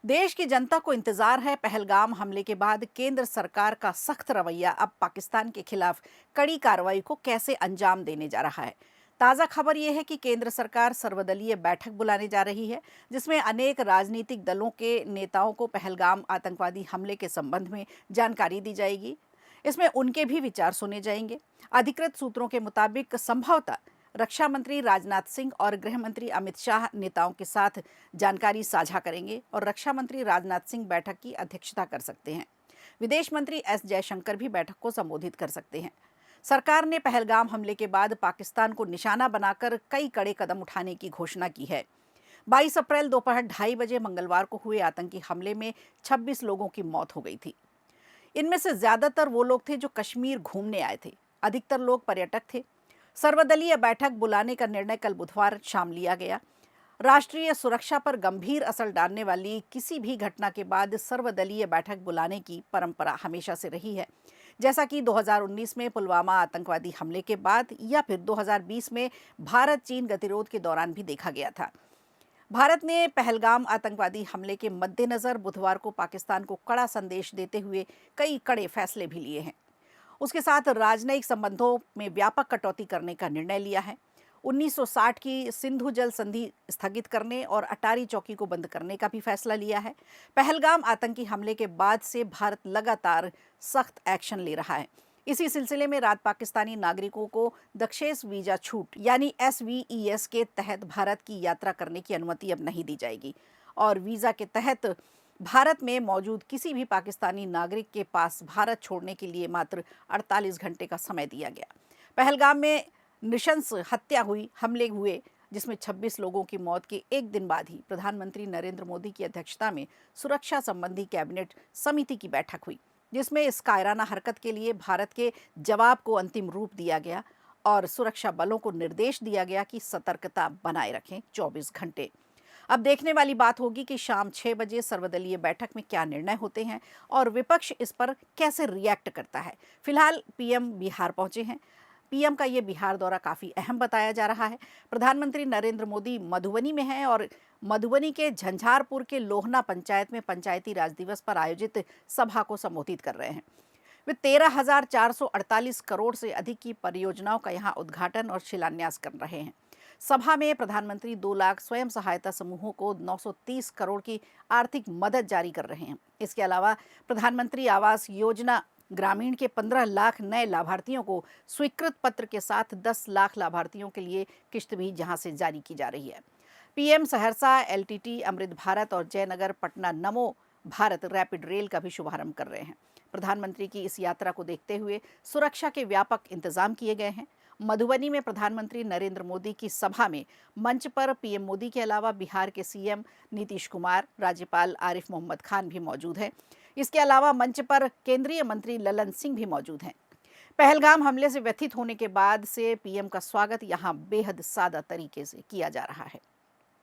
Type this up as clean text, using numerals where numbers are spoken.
देश की जनता को इंतजार है। पहलगाम हमले के बाद केंद्र सरकार का सख्त रवैया अब पाकिस्तान के खिलाफ कड़ी कार्रवाई को कैसे अंजाम देने जा रहा है। ताज़ा खबर यह है कि केंद्र सरकार सर्वदलीय बैठक बुलाने जा रही है, जिसमें अनेक राजनीतिक दलों के नेताओं को पहलगाम आतंकवादी हमले के संबंध में जानकारी दी जाएगी। इसमें उनके भी विचार सुने जाएंगे। अधिकृत सूत्रों के मुताबिक संभवतः रक्षा मंत्री राजनाथ सिंह और गृह मंत्री अमित शाह नेताओं के साथ जानकारी साझा करेंगे और रक्षा मंत्री राजनाथ सिंह बैठक की अध्यक्षता कर सकते हैं। विदेश मंत्री एस जयशंकर भी बैठक को संबोधित कर सकते हैं। सरकार ने पहलगाम हमले के बाद पाकिस्तान को निशाना बनाकर कई कड़े कदम उठाने की घोषणा की है। 22 अप्रैल दोपहर 2:30 बजे मंगलवार को हुए आतंकी हमले में 26 लोगों की मौत हो गई थी। इनमें से ज्यादातर वो लोग थे जो कश्मीर घूमने आए थे। अधिकतर लोग पर्यटक थे। सर्वदलीय बैठक बुलाने का निर्णय कल बुधवार शाम लिया गया। राष्ट्रीय सुरक्षा पर गंभीर असर डालने वाली किसी भी घटना के बाद सर्वदलीय बैठक बुलाने की परंपरा हमेशा से रही है, जैसा कि 2019 में पुलवामा आतंकवादी हमले के बाद या फिर 2020 में भारत चीन गतिरोध के दौरान भी देखा गया था। भारत ने पहलगाम आतंकवादी हमले के मद्देनजर बुधवार को पाकिस्तान को कड़ा संदेश देते हुए कई कड़े फैसले भी लिए हैं। उसके साथ राजनयिक संबंधों में व्यापक कटौती करने का निर्णय लिया है। 1960 की सिंधु जल संधि स्थगित करने और अटारी चौकी को बंद करने का भी फैसला लिया है। पहलगाम आतंकी हमले के बाद से भारत लगातार सख्त एक्शन ले रहा है। इसी सिलसिले में रात पाकिस्तानी नागरिकों को दक्षेस वीजा छूट यानी SVES के तहत भारत की यात्रा करने की अनुमति अब नहीं दी जाएगी और वीजा के तहत भारत में मौजूद किसी भी पाकिस्तानी नागरिक के पास भारत छोड़ने के लिए मात्र 48 घंटे का समय दिया गया। पहलगाम में नृशंस हत्या हुई, हमले हुए, जिसमें 26 लोगों की मौत के एक दिन बाद ही प्रधानमंत्री नरेंद्र मोदी की अध्यक्षता में सुरक्षा संबंधी कैबिनेट समिति की बैठक हुई, जिसमें इस कायराना हरकत के लिए भारत के जवाब को अंतिम रूप दिया गया और सुरक्षा बलों को निर्देश दिया गया कि सतर्कता बनाए रखें 24 घंटे। अब देखने वाली बात होगी कि शाम 6 बजे सर्वदलीय बैठक में क्या निर्णय होते हैं और विपक्ष इस पर कैसे रिएक्ट करता है। फिलहाल पीएम बिहार पहुंचे हैं। पीएम का ये बिहार दौरा काफ़ी अहम बताया जा रहा है। प्रधानमंत्री नरेंद्र मोदी मधुबनी में हैं और मधुबनी के झंझारपुर के लोहना पंचायत में पंचायती राज दिवस पर आयोजित सभा को संबोधित कर रहे हैं। वे 13,448 करोड़ से अधिक की परियोजनाओं का यहाँ उद्घाटन और शिलान्यास कर रहे हैं। सभा में प्रधानमंत्री 2 लाख स्वयं सहायता समूहों को 930 करोड़ की आर्थिक मदद जारी कर रहे हैं। इसके अलावा प्रधानमंत्री आवास योजना ग्रामीण के 15 लाख नए लाभार्थियों को स्वीकृत पत्र के साथ 10 लाख लाभार्थियों के लिए किश्त भी जहां से जारी की जा रही है। पीएम सहरसा, LTT, अमृत भारत और जयनगर पटना नमो भारत रैपिड रेल का भी शुभारंभ कर रहे हैं। प्रधानमंत्री की इस यात्रा को देखते हुए सुरक्षा के व्यापक इंतजाम किए गए हैं। मधुबनी में प्रधानमंत्री नरेंद्र मोदी की सभा में मंच पर पीएम मोदी के अलावा बिहार के CM नीतीश कुमार, राज्यपाल आरिफ मोहम्मद खान भी मौजूद हैं। इसके अलावा मंच पर केंद्रीय मंत्री ललन सिंह भी मौजूद हैं। पहलगाम हमले से व्यथित होने के बाद से पीएम का स्वागत यहां बेहद सादा तरीके से किया जा रहा है।